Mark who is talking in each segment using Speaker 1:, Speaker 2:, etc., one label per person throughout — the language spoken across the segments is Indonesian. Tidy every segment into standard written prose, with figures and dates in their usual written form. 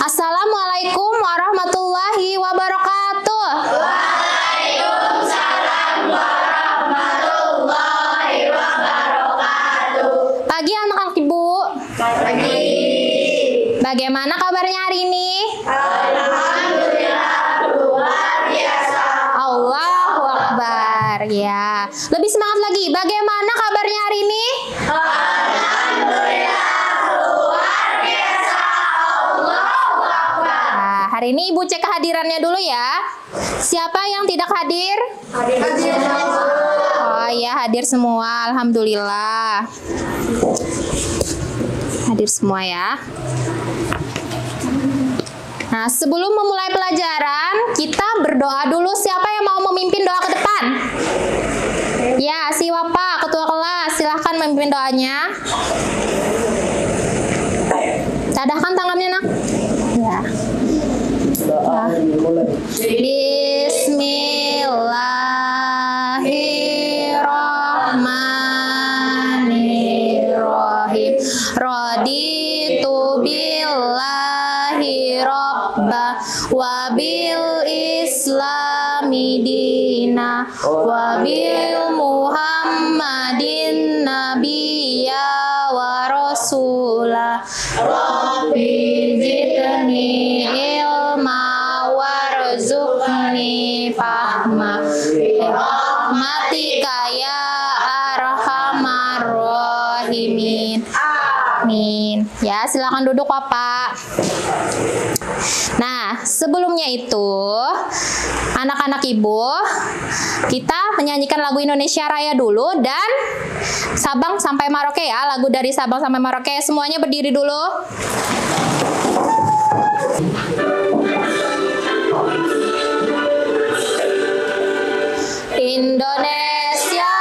Speaker 1: Assalamualaikum warahmatullahi wabarakatuh.
Speaker 2: Waalaikumsalam warahmatullahi wabarakatuh.
Speaker 1: Pagi anak-anak Ibu.
Speaker 2: Pagi.
Speaker 1: Bagaimana kabarnya hari ini?
Speaker 2: Alhamdulillah luar biasa.
Speaker 1: Allahu Akbar. Ya. Lebih semangat lagi. Bagaimana kabarnya hari ini?
Speaker 2: Alhamdulillah luar biasa. Allahu Akbar.
Speaker 1: Nah, hari ini Ibu cek kehadirannya dulu ya. Siapa yang tidak hadir?
Speaker 2: Hadir semua.
Speaker 1: Oh ya, hadir semua. Alhamdulillah. Hadir semua ya. Nah, sebelum memulai pelajaran, kita berdoa dulu. Siapa yang mau memimpin doa ke depan? Ya, si Wapa, ketua kelas, silahkan memimpin doanya. Cadahkan tangannya, nak. Ya. Bismillahirrahmanirrahim. Raditu billahi robba wa bil islami dina wa bil muhammadin nabiyya wa rasula. Rabbi zidni ilma warzuqni fahma birahmatika ya arhamar rahimin. Amin. Ya, silakan duduk Bapak. Nah, sebelumnya itu anak-anak Ibu, kita menyanyikan lagu Indonesia Raya dulu dan Sabang sampai Merauke ya, lagu dari Sabang sampai Merauke. Semuanya berdiri dulu. Indonesia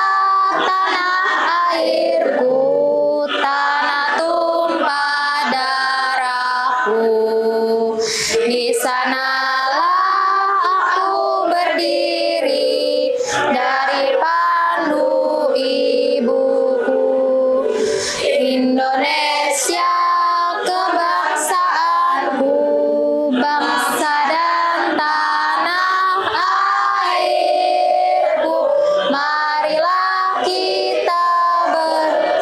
Speaker 1: tanah airku, tanah tumpah darahku. Di sanalah aku berdiri dari pandu ibuku. Indonesia kebangsaanku, bangsa dan tanah airku. Marilah kita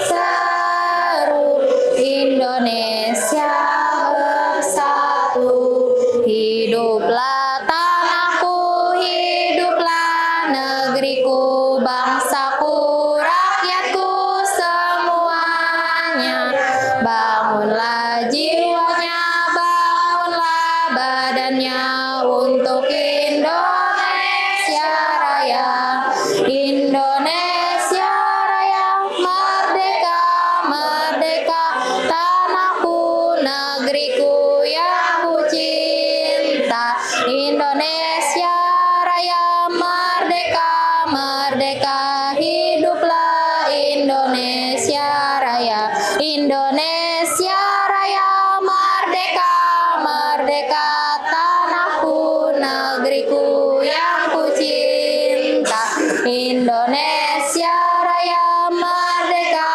Speaker 1: berseru, Indonesia bersatu. Hiduplah tanahku, hiduplah negeriku, bangsaku, rakyatku semuanya. Bangunlah jiwanya, bangunlah badannya untuk Indonesia Raya. Indonesia Raya, merdeka, merdeka, tanahku, negeriku yang ku cinta. Indonesia Raya, merdeka, merdeka, hiduplah Indonesia Raya. Indonesia Raya, merdeka, merdeka, tanahku, negeriku yang ku cinta. Indonesia Raya, merdeka,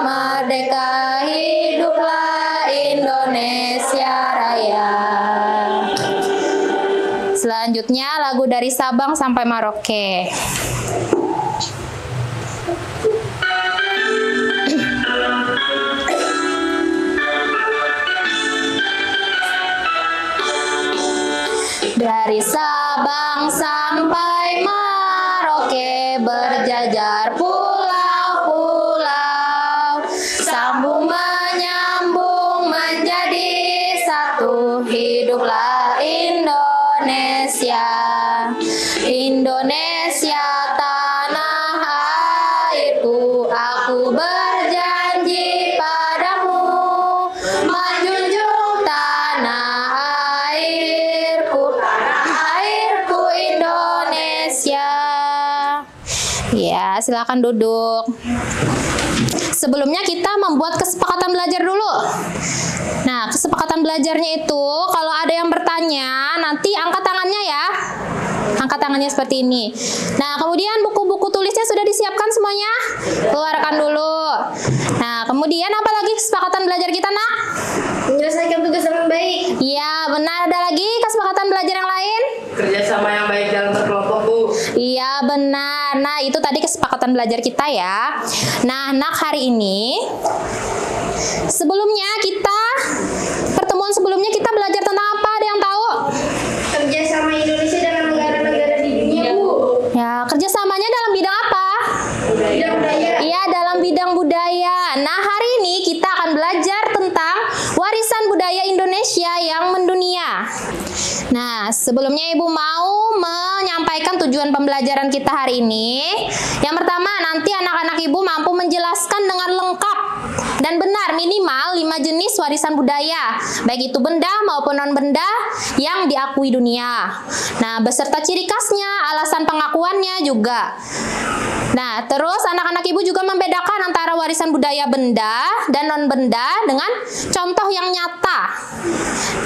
Speaker 1: merdeka, hiduplah Indonesia Raya. Selanjutnya lagu dari Sabang sampai Merauke. Dari Sabang sampai Merauke berjajar pulau-pulau, sambung menyambung menjadi satu. Hiduplah Indonesia, Indonesia tanah airku. Aku berjanji padamu menjunjung tanah airku, Indonesia. Ya, silakan duduk. Sebelumnya kita membuat kesepakatan belajar dulu. Nah, kesepakatan belajarnya itu kalau ada yang bertanya, nanti angkat tangannya ya. Angkat tangannya seperti ini. Nah, kemudian buku-buku tulisnya sudah disiapkan semuanya? Keluarkan dulu. Nah, kemudian apa lagi kesepakatan belajar kita, nak?
Speaker 2: Menyelesaikan tugas dengan baik.
Speaker 1: Iya, kesepakatan belajar kita ya. Nah, anak hari ini pertemuan sebelumnya kita belajar tentang apa? Ada yang tahu?
Speaker 2: Kerjasama Indonesia dengan negara-negara di dunia, Bu.
Speaker 1: Ya, kerjasamanya dalam bidang apa?
Speaker 2: Bidang budaya.
Speaker 1: Iya, dalam bidang budaya. Nah, hari ini kita akan belajar tentang warisan budaya Indonesia yang mendunia. Nah, sebelumnya Ibu mau menyampaikan tujuan pembelajaran kita hari ini. Yang pertama, nanti anak-anak Ibu mampu menjelaskan dengan lengkap dan benar minimal 5 jenis warisan budaya, baik itu benda maupun non-benda yang diakui dunia. Nah, beserta ciri khasnya, alasan pengakuannya juga. Nah, terus anak-anak Ibu juga membedakan antara warisan budaya benda dan non-benda dengan contoh yang nyata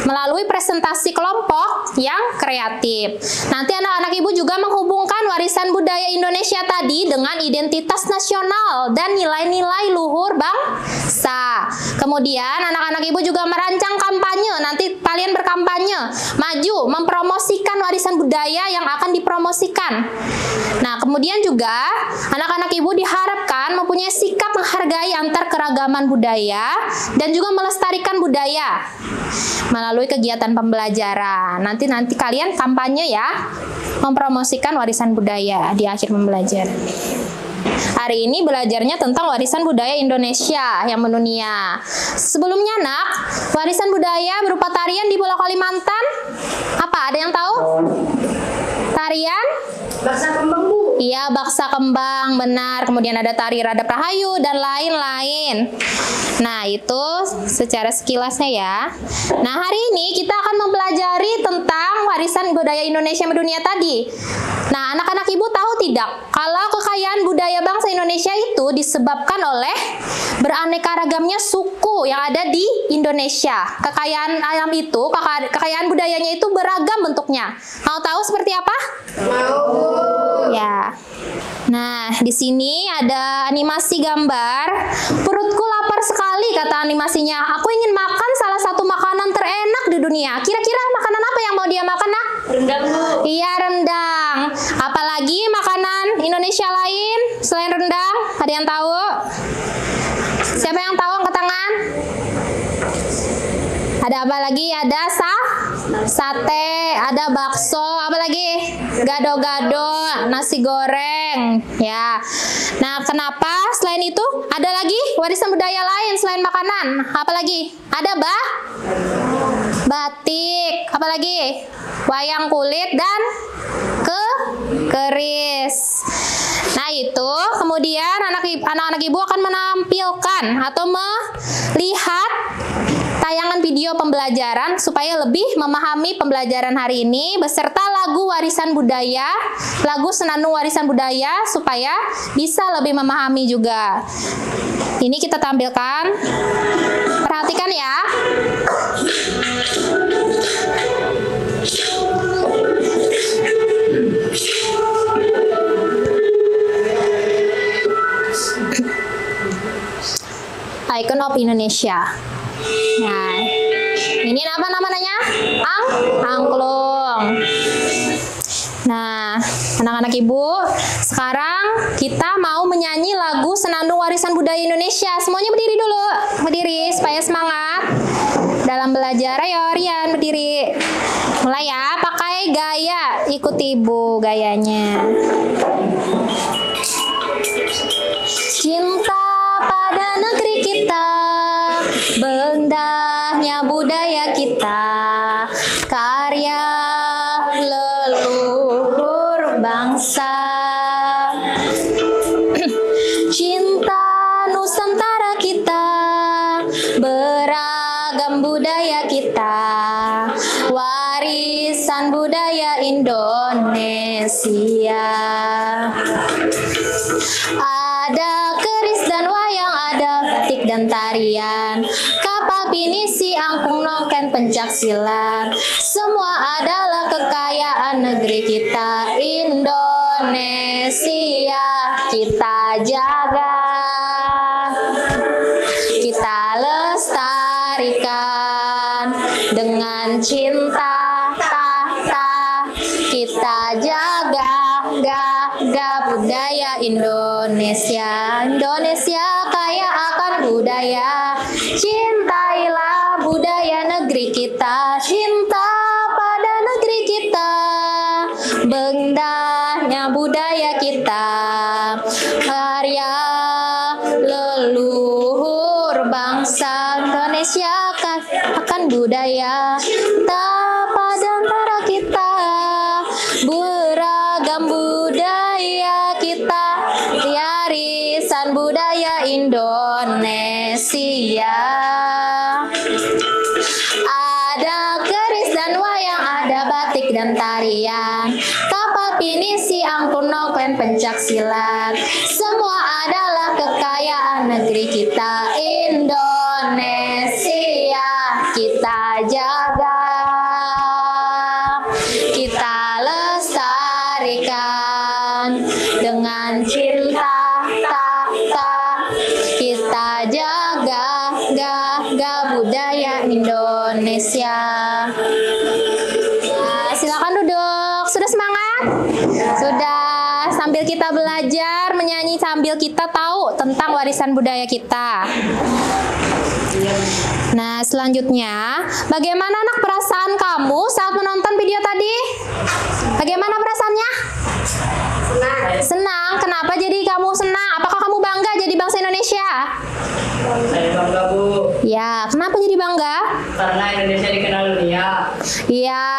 Speaker 1: melalui presentasi kelompok yang kreatif. Nanti anak-anak Ibu juga menghubungkan warisan budaya Indonesia tadi dengan identitas nasional dan nilai-nilai luhur bangsa. Kemudian anak-anak Ibu juga merancang kampanye. Nanti kalian berkampanye, maju mempromosikan warisan budaya yang akan dipromosikan. Nah, kemudian juga anak-anak Ibu diharapkan mempunyai sikap menghargai antar keragaman budaya dan juga melestarikan budaya melalui kegiatan pembelajaran. Nanti kalian kampanye ya, mempromosikan warisan budaya di akhir pembelajaran. Hari ini belajarnya tentang warisan budaya Indonesia yang mendunia. Sebelumnya nak, warisan budaya berupa tarian di Pulau Kalimantan. Apa? Ada yang tahu? Tarian?
Speaker 2: Baksa Kembang, Bu.
Speaker 1: Iya, baksa kembang, benar. Kemudian ada tari Radap Rahayu dan lain-lain. Nah, itu secara sekilasnya ya. Nah, hari ini kita akan mempelajari tentang warisan budaya Indonesia mendunia tadi. Nah, anak-anak Ibu tahu tidak kalau kekayaan budaya bangsa Indonesia itu disebabkan oleh beraneka ragamnya suku yang ada di Indonesia. Kekayaan alam itu, kekayaan budayanya itu beragam bentuknya. Mau tahu seperti apa?
Speaker 2: Mau, Bu.
Speaker 1: Ya. Nah, di sini ada animasi gambar. Perutku lapar sekali, kata animasinya. Aku ingin makan salah satu makanan terenak di dunia. Kira-kira makanan apa yang mau dia makan, nak?
Speaker 2: Rendang, Bu.
Speaker 1: Iya, rendang. Apalagi makanan Indonesia lain selain rendang? Ada yang tahu? Siapa yang tahu? Angkat tangan. Ada apa lagi? Ada sate, ada bakso, apa lagi? Gado-gado, nasi goreng, ya. Nah, kenapa selain itu ada lagi warisan budaya lain selain makanan? Apa lagi? Ada batik, apa lagi? Wayang kulit dan keris. Nah, itu kemudian anak-anak Ibu akan menampilkan atau melihat tayangan video pembelajaran supaya lebih memahami pembelajaran hari ini beserta lagu warisan budaya, lagu senandung warisan budaya supaya bisa lebih memahami juga. Ini kita tampilkan. Perhatikan ya. Icon of Indonesia. Nah, ini apa namanya? Angklung. Nah, anak-anak Ibu, sekarang kita mau menyanyi lagu senandung warisan budaya Indonesia. Semuanya berdiri dulu, berdiri supaya semangat dalam belajar. Ayo, Rian berdiri. Mulai ya, pakai gaya, ikuti Ibu gayanya. Cinta pada negeri kita, bendahnya budaya kita, karya leluhur bangsa. Cinta Nusantara kita, beragam budaya kita, warisan budaya Indonesia. Ada keris dan wayang, ada batik dan tarian, kapal pinisi, angklung, nongken, pencak silat. Semua adalah kekayaan negeri kita Indonesia. Kita jaga, kita lestarikan dengan cinta, kita jaga budaya budaya Indonesia. Indonesia kaya akan budaya. Cintailah budaya negeri kita. Cinta pada negeri kita. Bendahnya budaya kita. Karya leluhur bangsa Indonesia akan budaya. Tak antara kita beragam budaya kita, warisan budaya Indonesia. Ada keris dan wayang, ada batik dan tarian, kapal pinisi, angklung, nongklen, pencak silat. Semua adalah kekayaan negeri kita Indonesia. Kita jaga, kita lestarikan dengan cinta, kita jaga budaya Indonesia. Nah, silakan duduk. Sudah semangat? Sudah. Sambil kita belajar menyanyi, sambil kita tahu tentang warisan budaya kita. Nah, selanjutnya, bagaimana anak perasaan kamu saat menonton video tadi? Bagaimana perasaannya?
Speaker 2: Senang.
Speaker 1: Senang. Kenapa jadi kamu senang? Apakah kamu bangga jadi bangsa Indonesia?
Speaker 3: Saya bangga, Bu.
Speaker 1: Ya, kenapa jadi bangga?
Speaker 3: Karena Indonesia dikenal dunia.
Speaker 1: Iya.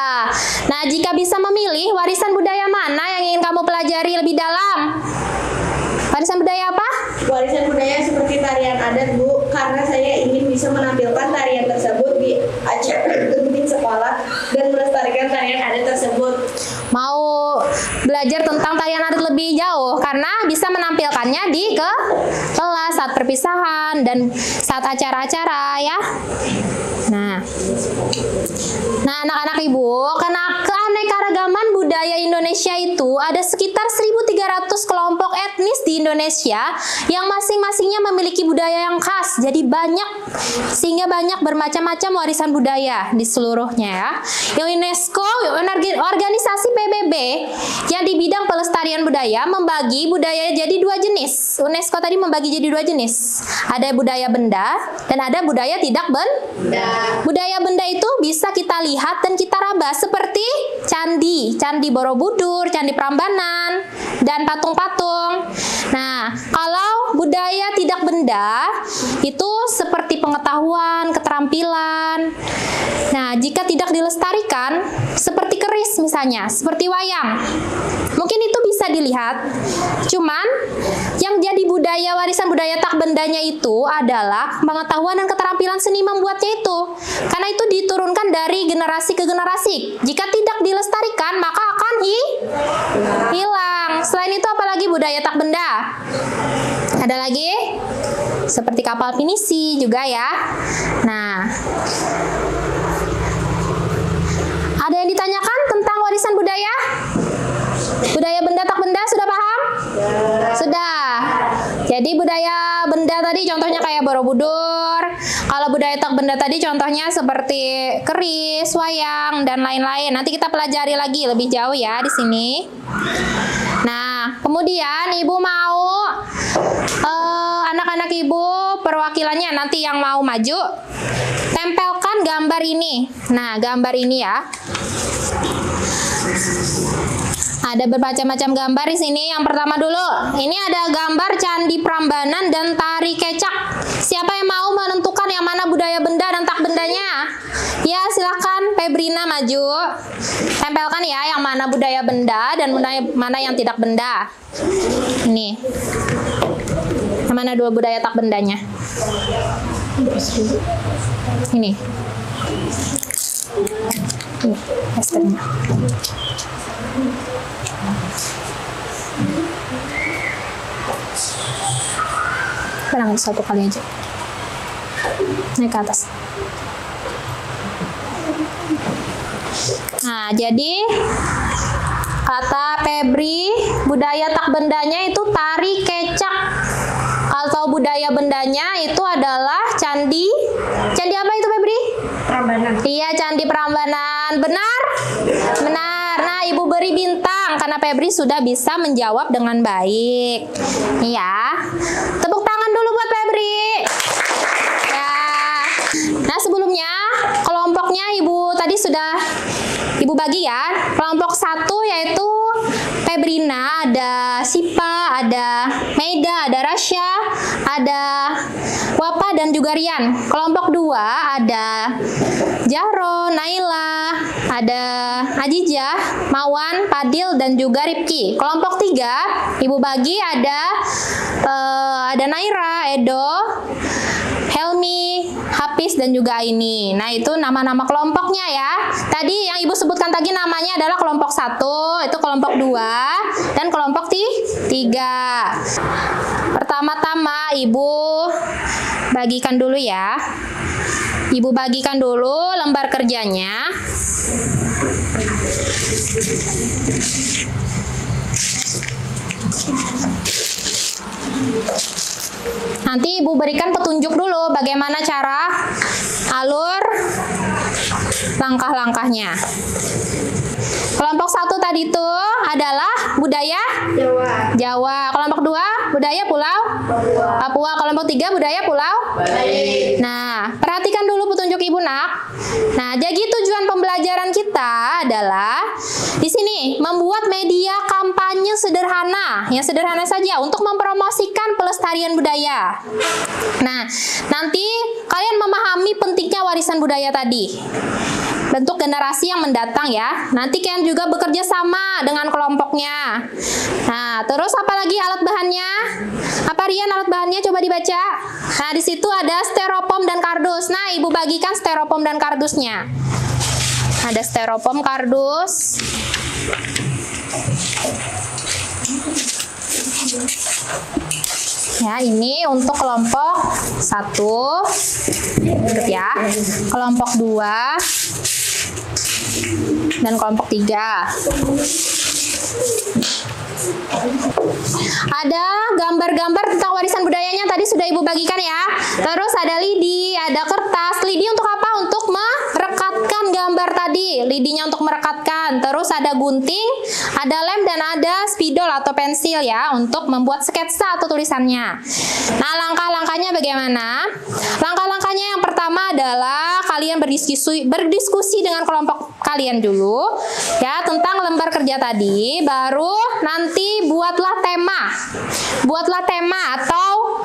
Speaker 1: Nah, jika bisa memilih, warisan budaya mana yang ingin kamu pelajari lebih dalam? Warisan budaya apa?
Speaker 2: Warisan budaya seperti tarian adat, Bu, karena saya ingin bisa menampilkan tarian tersebut di acara penting sekolah dan melestarikan tarian adat tersebut.
Speaker 1: Mau belajar tentang tarian adat lebih jauh karena bisa menampilkannya di kelas saat perpisahan dan saat acara-acara ya. Nah, anak-anak Ibu, karena keanekaragaman budaya Indonesia itu ada sekitar 1.300 kelompok etnis di Indonesia yang masing-masingnya memiliki budaya yang khas. Jadi banyak, sehingga banyak bermacam-macam warisan budaya di seluruhnya ya. Yang UNESCO, organisasi PBB yang di bidang pelestarian budaya membagi budaya jadi dua jenis. UNESCO tadi membagi jadi dua jenis. Ada budaya benda dan ada budaya tidak benda. Budaya benda itu bisa kita lihat dan kita raba seperti candi Borobudur, candi Prambanan, dan patung-patung. Nah, kalau budaya tidak benda itu seperti pengetahuan, keterampilan. Nah, jika tidak dilestarikan seperti keris misalnya, seperti wayang. Mungkin itu bisa dilihat. Cuman yang jadi budaya, warisan budaya tak bendanya itu adalah pengetahuan dan keterampilan seni membuatnya itu. Karena itu diturunkan dari generasi ke generasi. Jika tidak dilestarikan, maka akan hilang. Selain itu apalagi budaya tak benda? Ada lagi? Seperti kapal pinisi juga ya. Nah, ada yang ditanyakan tentang warisan budaya? Budaya benda tak benda sudah paham? Sudah. Jadi budaya benda tadi contohnya kayak Borobudur. Kalau budaya tak benda tadi contohnya seperti keris, wayang, dan lain-lain. Nanti kita pelajari lagi lebih jauh ya di sini. Nah, kemudian Ibu mau anak-anak Ibu perwakilannya nanti yang mau maju tempelkan gambar ini. Nah, gambar ini ya. Ada bermacam-macam gambar di sini. Yang pertama dulu, ini ada gambar Candi Prambanan dan tari kecak. Siapa yang mau menentukan yang mana budaya benda dan tak bendanya? Ya, silakan Febrina maju. Tempelkan ya yang mana budaya benda dan mana yang tidak benda. Ini. Yang mana dua budaya tak bendanya? Ini. Ini, hasilnya. Barangkali satu kali aja. Naik ke atas. Nah, jadi kata Febri, budaya tak bendanya itu tari kecak. Kalau budaya bendanya itu adalah candi. Candi apa itu Febri?
Speaker 2: Prambanan.
Speaker 1: Iya, Candi Prambanan. Benar? Benar. Nah, Ibu beri bintang karena Febri sudah bisa menjawab dengan baik. Iya. Tepuk tangan dulu buat Febri. Ya. Nah, sebelumnya kelompoknya Ibu tadi sudah Ibu bagi ya. Kelompok 1 yaitu Febrina, ada Sipa, ada Meida, ada Rasya, ada Wapa dan juga Rian. Kelompok 2 ada Jahro, Naila, ada Ajijah, Mawan, Padil dan juga Ripki. Kelompok 3 Ibu bagi ada Naira, Edo, Helmi, Hafiz dan juga Aini. Nah, itu nama-nama kelompoknya ya. Tadi yang Ibu sebutkan tadi namanya adalah kelompok 1, itu kelompok 2 dan kelompok 3. Pertama-tama Ibu bagikan dulu ya. Ibu bagikan dulu lembar kerjanya. Nanti Ibu berikan petunjuk dulu bagaimana cara alur langkah-langkahnya. Kelompok 1 tadi itu adalah budaya Jawa. Kelompok 2 budaya Pulau Papua. Kelompok 3 budaya Pulau
Speaker 3: Bali.
Speaker 1: Nah, perhatikan dulu petunjuk Ibu nak. Nah, jadi tujuan pembelajaran kita adalah di sini membuat media kampanye sederhana, yang sederhana saja untuk mempromosikan pelestarian budaya. Nah, nanti kalian memahami pentingnya warisan budaya tadi. Bentuk generasi yang mendatang ya. Nanti kalian juga bekerja sama dengan kelompoknya. Nah, terus apa lagi alat bahannya? Apa Rian alat bahannya? Coba dibaca. Nah, di situ ada styrofoam dan kardus. Nah, Ibu bagikan styrofoam dan kardusnya. Ada styrofoam, kardus. Ya, ini untuk kelompok 1. Ingat ya. Kelompok 2 dan kelompok 3. Ada gambar-gambar tentang warisan budayanya tadi sudah Ibu bagikan ya. Terus ada lidi, ada kertas. Lidi untuk apa? Untuk merekatkan gambar tadi. Lidinya untuk merekatkan. Terus ada gunting, ada lem dan ada spidol atau pensil ya untuk membuat sketsa atau tulisannya. Nah, langkah-langkahnya bagaimana? Langkah-langkahnya yang pertama adalah kalian berdiskusi dengan kelompok kalian dulu ya tentang lembar kerja tadi. Baru nanti buatlah tema atau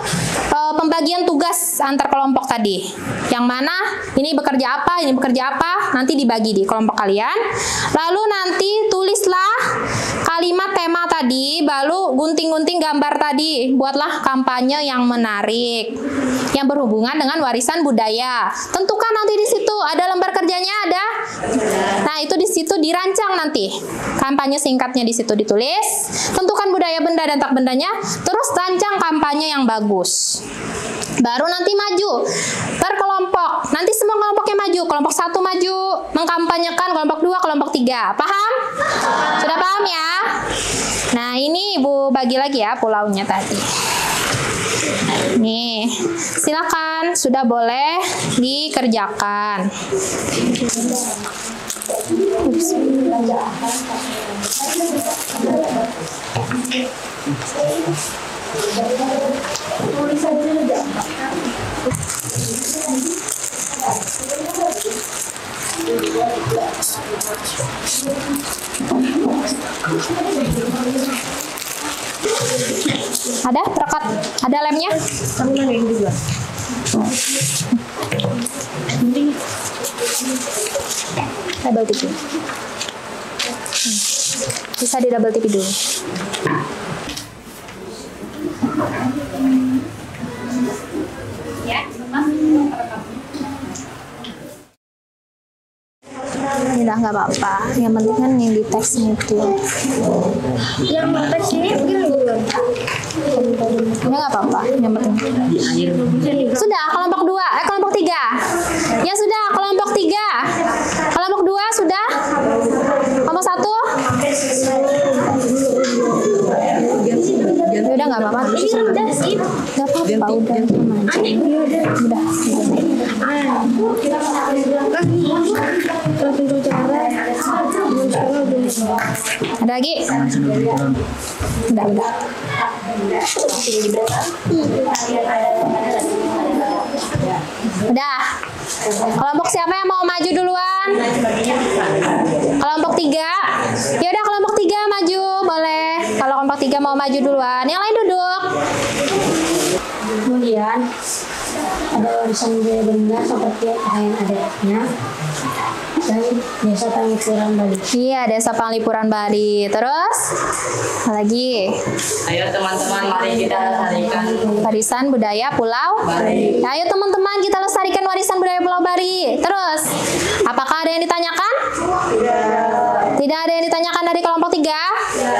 Speaker 1: pembagian tugas antar kelompok tadi. Yang mana ini bekerja apa, nanti dibagi di kelompok kalian. Lalu nanti tulislah kalimat tema tadi, lalu gunting-gunting gambar tadi. Buatlah kampanye yang menarik, yang berhubungan dengan warisan budaya. Tentukan nanti di situ ada lembar kerjanya, ada. Nah, itu di situ dirancang nanti. Kampanye singkatnya di situ ditulis. Tentukan budaya benda dan tak bendanya. Terus rancang kampanye yang bagus. Baru nanti maju per kelompok. Nanti semua kelompoknya maju. Kelompok 1 maju mengkampanyekan, kelompok 2, kelompok 3. Paham? Sudah paham ya? Nah, ini Ibu bagi lagi ya pulaunya tadi. Nih, silakan sudah boleh dikerjakan. Ada perekat, ada lemnya? Double TV. Bisa di double TV dulu. Ya, udah nggak apa-apa. Yang penting kan yang di teksnya itu.
Speaker 2: Yang teksnya mungkin belum.
Speaker 1: Ya nggak apa-apa. Yang penting. Sudah kelompok 2, kelompok 3. Ya sudah kelompok 3. Kelompok 2 sudah. Kelompok 1. Ya udah nggak apa-apa. Nggak apa-apa udah. Udah.
Speaker 2: Kita
Speaker 1: Ada lagi? Udah. Udah. Kelompok siapa yang mau maju duluan? Kelompok 3. Ya udah kelompok 3 maju, boleh. Kalau kelompok 3 mau maju duluan, yang lain duduk.
Speaker 4: Kemudian ada warisan budaya benda seperti pakaian adatnya dan desa Panglipuran Bali.
Speaker 1: Iya, Desa Panglipuran Bali. Terus apa lagi?
Speaker 3: Ayo teman-teman, mari kita lestarikan
Speaker 1: Warisan budaya Pulau
Speaker 3: Bali.
Speaker 1: Ayo teman-teman, kita lestarikan warisan budaya Pulau Bali. Terus, apakah ada yang ditanyakan? Tidak ada yang ditanyakan dari kelompok 3?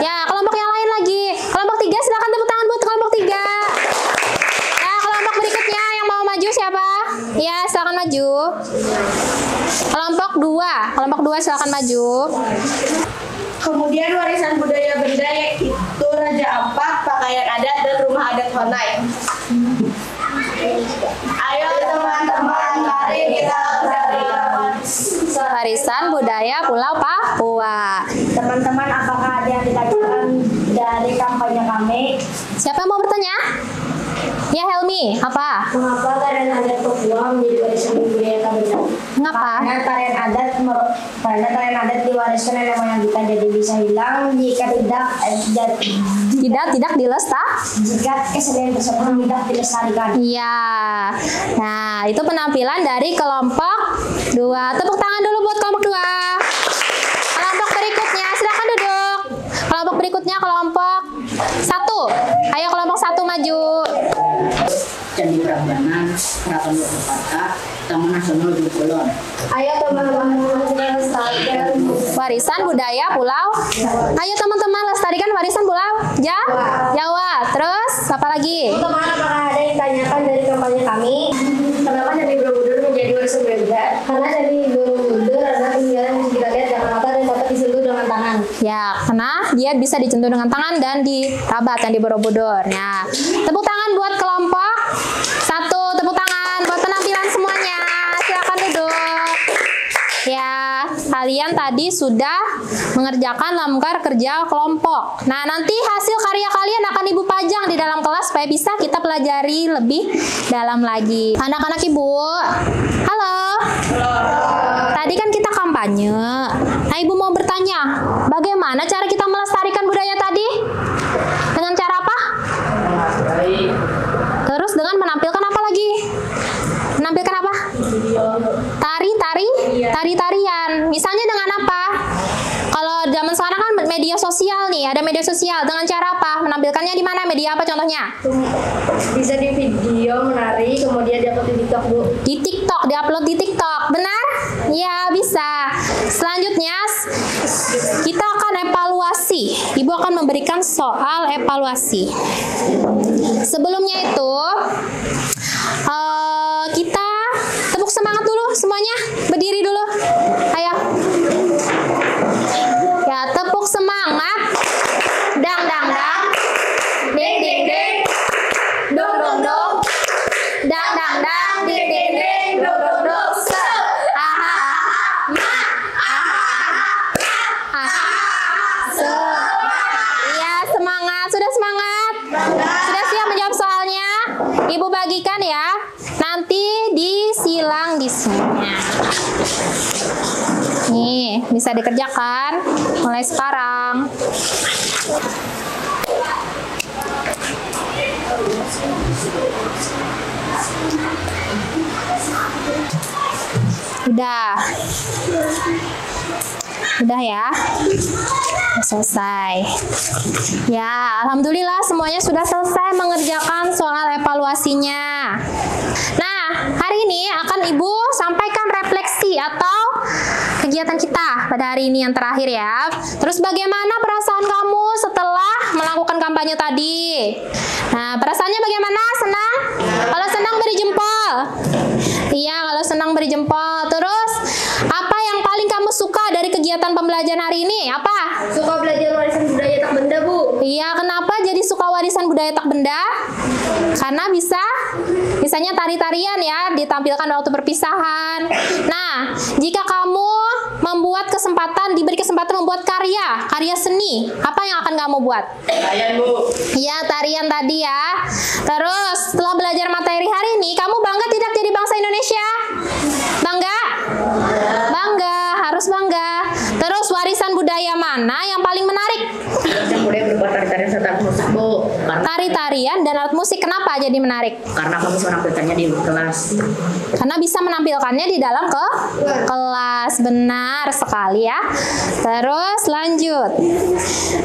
Speaker 1: Ya, kelompok yang lain lagi. Kelompok 3 silakan tepuk tangan buat kelompok 3. Ya, kelompok berikutnya yang mau maju siapa? Ya, silakan maju. Kelompok 2 silakan maju.
Speaker 2: Kemudian warisan budaya benda yaitu Raja Ampat, pakaian adat, dan rumah adat Honai. Ayo teman-teman, mari kita lestarikan
Speaker 1: Warisan budaya Pulau Papua.
Speaker 4: Teman-teman, apakah ada yang ditanyakan dari kampanye kami?
Speaker 1: Siapa yang mau bertanya? Ya, Helmi, apa?
Speaker 4: Mengapa tarian adat Papua menjadi warisan budaya tak benda?
Speaker 1: Mengapa?
Speaker 4: Karena tarian adat diwariskan nenek moyang kita, jadi bisa hilang jika
Speaker 1: Tidak dilestarikan.
Speaker 4: jika kesenian tersebut tidak dilestarikan.
Speaker 1: Iya. Nah, itu penampilan dari kelompok 2. Tepuk tangan dulu buat kelompok 2. Kelompok berikutnya, silakan duduk. Kelompok berikutnya kelompok 1. Ayo kelompok 1 maju.
Speaker 3: Candi Prambanan, Keraton Yogyakarta, Taman Nasional Ujung Kulon.
Speaker 4: Ayo teman-teman, kita lestarikan
Speaker 1: Warisan budaya Pulau. Ayo teman-teman lestarikan warisan Pulau Jawa. Terus apa lagi?
Speaker 4: Teman, apakah ada yang ditanyakan dari kampanye kami? Kenapa Candi Borobudur menjadi warisan budaya? Karena Candi Borobudur adalah peninggalan yang kita lihat dengan mata dan dapat disentuh dengan tangan.
Speaker 1: Ya, karena dia bisa disentuh dengan tangan dan dirabat yang di Borobudur. Nah, tepuk tangan buat kelompok 1. Tepuk tangan buat penampilan semuanya. Silakan duduk. Ya, kalian tadi sudah mengerjakan lambar kerja kelompok. Nah, nanti hasil karya kalian akan Ibu pajang di dalam kelas supaya bisa kita pelajari lebih dalam lagi. Anak-anak Ibu, halo. Tadi kan kita kampanye. Nah, Ibu mau bertanya, bagaimana cara kita melestarikan budaya tadi? Dengan cara apa?
Speaker 3: Baik.
Speaker 1: Terus dengan menampilkan apa lagi? Menampilkan apa? Tari-tarian. Misalnya dengan apa? Kalau zaman sekarang kan media sosial nih, ada media sosial. Dengan cara apa? Menampilkannya di mana? Media apa contohnya?
Speaker 4: Bisa di video menari, kemudian diupload di TikTok, Bu.
Speaker 1: Di TikTok, diupload di TikTok. Benar? Ya, bisa. Selanjutnya, kita akan evaluasi. Ibu akan memberikan soal evaluasi. Sebelumnya itu, kita tepuk semangat dulu semuanya. Berdiri dulu. Ayo. Ya, tepuk semangat. Dang, dang, dang. Ding, ding, ding. Dong, dong, dong. Dang, dang, dang. Ding, ding, ding. Dong, dong, dong. Ya, semangat. Sudah semangat? Sudah siap menjawab soalnya? Ibu bagikan ya. Nanti disilang di sini. Nih, bisa dikerjakan mulai sekarang. Udah ya. Selesai. Ya, alhamdulillah semuanya sudah selesai mengerjakan soal evaluasinya. Nah, hari ini akan Ibu sampaikan refleksi atau kegiatan kita pada hari ini yang terakhir ya. Terus bagaimana perasaan kamu setelah melakukan kampanye tadi? Nah, perasaannya bagaimana? Senang? Kalau senang beri jempol. Iya, kalau senang beri jempol. Terus, apa yang paling kamu suka dari kegiatan pembelajaran hari ini? Apa?
Speaker 4: Suka belajar warisan budaya tak benda, Bu.
Speaker 1: Iya, kenapa jadi suka warisan budaya tak benda? Karena misalnya tari-tarian ya, ditampilkan waktu perpisahan. Nah, jika kamu diberi kesempatan membuat karya seni. Apa yang akan kamu buat?
Speaker 3: Tarian, Bu.
Speaker 1: Ya, tarian tadi ya. Terus setelah belajar materi hari ini, kamu bangga tidak jadi bangsa Indonesia? Bangga? Bangga, harus bangga. Terus warisan budaya mana yang paling menarik?
Speaker 3: Yang boleh berbuat tari-tarian serta musik, Bu.
Speaker 1: Tari-tarian dan alat musik. Kenapa jadi menarik?
Speaker 3: Karena kamu bisa menampilkannya di kelas.
Speaker 1: Karena bisa menampilkannya di dalam kelas. Benar sekali ya. Terus lanjut.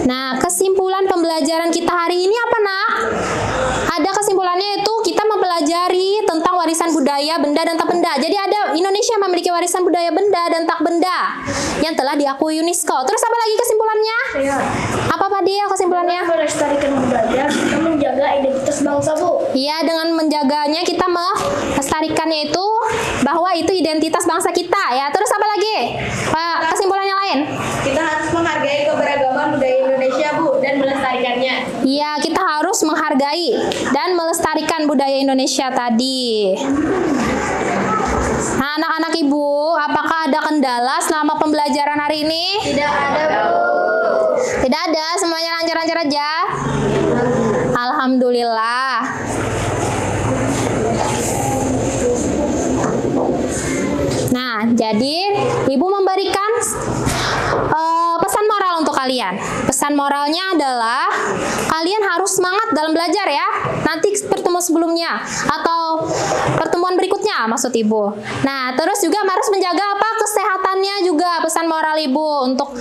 Speaker 1: Nah, kesimpulan pembelajaran kita hari ini apa, Nak? Ada kesimpulannya, itu kita mempelajari tentang warisan budaya benda dan tak benda. Jadi ada Indonesia memiliki warisan budaya benda dan tak benda yang telah diakui UNESCO. Terus apa lagi kesimpulannya?
Speaker 4: Ya.
Speaker 1: Apa Pak Dia kesimpulannya?
Speaker 4: Melestarikan budaya, kita menjaga identitas bangsa, Bu.
Speaker 1: Iya, dengan menjaganya kita melestarikannya itu bahwa itu identitas bangsa kita ya. Terus apa lagi? Kesimpulannya lain?
Speaker 2: Kita harus menghargai keberagaman budaya Indonesia, Bu, dan melestarikannya.
Speaker 1: Iya, kita harus menghargai dan melestarikan budaya Indonesia tadi. Nah, anak-anak Ibu, apakah ada kendala selama pembelajaran hari ini?
Speaker 4: Tidak ada, Bu.
Speaker 1: Tidak ada, semuanya lancar-lancar aja. Alhamdulillah. Nah, jadi Ibu memberikan pesan moral untuk kalian. Pesan moralnya adalah kalian harus semangat dalam belajar ya. Nanti pertemuan sebelumnya atau pertemuan berikutnya maksud Ibu. Nah, terus juga harus menjaga apa? Kesehatannya juga, pesan moral Ibu untuk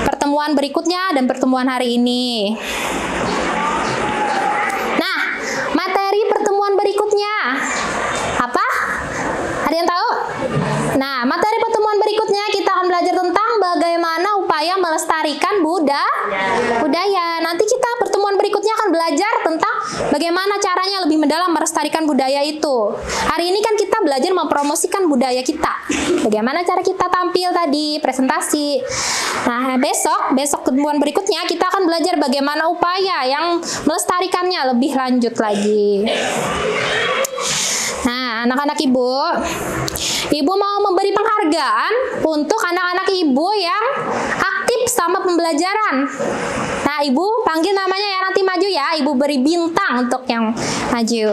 Speaker 1: pertemuan berikutnya dan pertemuan hari ini. Nah, materi pertemuan berikutnya apa? Ada yang tahu? Nah, materi pertemuan berikutnya kita akan belajar tentang bagaimana upaya melestarikan budaya. Nanti kita pertemuan berikutnya akan belajar tentang bagaimana caranya lebih mendalam melestarikan budaya itu. Hari ini kan kita belajar mempromosikan budaya kita. Bagaimana cara kita tampil tadi, presentasi. Nah, besok pertemuan berikutnya kita akan belajar bagaimana upaya yang melestarikannya lebih lanjut lagi. Nah, anak-anak Ibu mau memberi penghargaan untuk anak-anak Ibu yang aktif sama pembelajaran. Nah, Ibu panggil namanya ya, nanti maju ya. Ibu beri bintang untuk yang maju.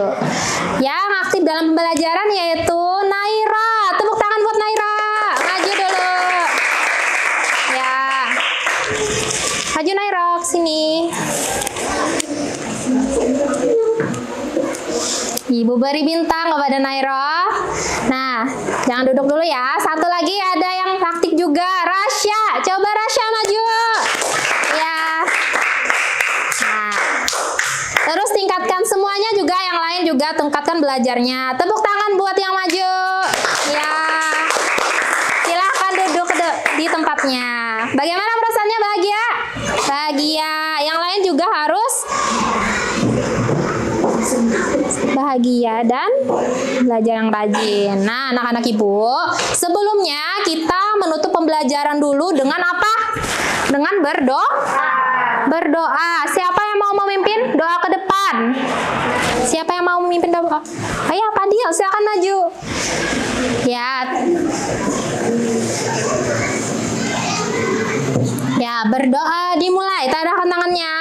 Speaker 1: Yang aktif dalam pembelajaran yaitu Naira. Tepuk tangan buat Naira. Maju dulu. Ya. Maju Naira ke sini. Ibu beri bintang kepada Naira. Nah, jangan duduk dulu ya. Satu lagi ada yang aktif juga, Rasya. Coba Rasya maju. Ya. Nah, terus tingkatkan semuanya juga, yang lain juga tingkatkan belajarnya. Tepuk tangan buat yang maju. Ya. Silahkan duduk di tempatnya. Bagaimana perasaannya, bahagia? Bahagia. Yang lain juga harus bahagia dan belajar yang rajin. Nah, anak-anak Ibu, sebelumnya kita menutup pembelajaran dulu dengan apa? Dengan berdoa. Siapa yang mau memimpin doa ke depan? Siapa yang mau memimpin doa? Ayo, Pak Dil, silakan maju. Ya. Ya, berdoa dimulai. Tadakan tangannya.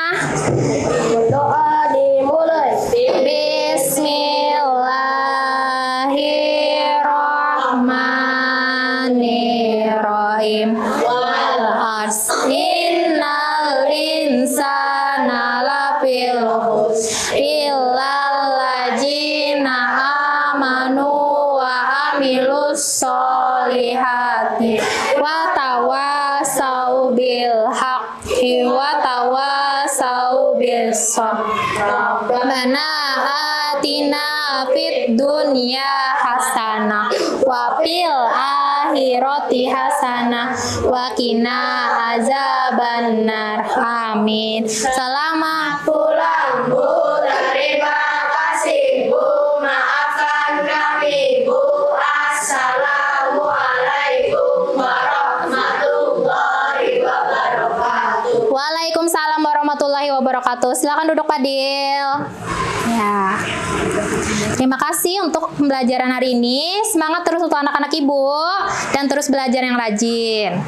Speaker 4: Berdoa dimulai.
Speaker 1: Bismillahirrahmanirrahim. Wal innal insana lafil khusr illal ladzina amanu wa amilus solihati wa tawasau bil haqqi wa tawasau bis sabr. Rabbana atina fid dunya hasanah wa fil akhirati hasanah wa qina azabannar. Amin. Selamat pulang, Bu. Terima kasih, Bu. Maafkan kami, Bu. Assalamualaikum warahmatullahi wabarakatuh. Waalaikumsalam warahmatullahi wabarakatuh. wabarakatuh. Silakan duduk Fadil. Ya. Terima kasih untuk pembelajaran hari ini. Semangat terus untuk anak-anak Ibu dan terus belajar yang rajin.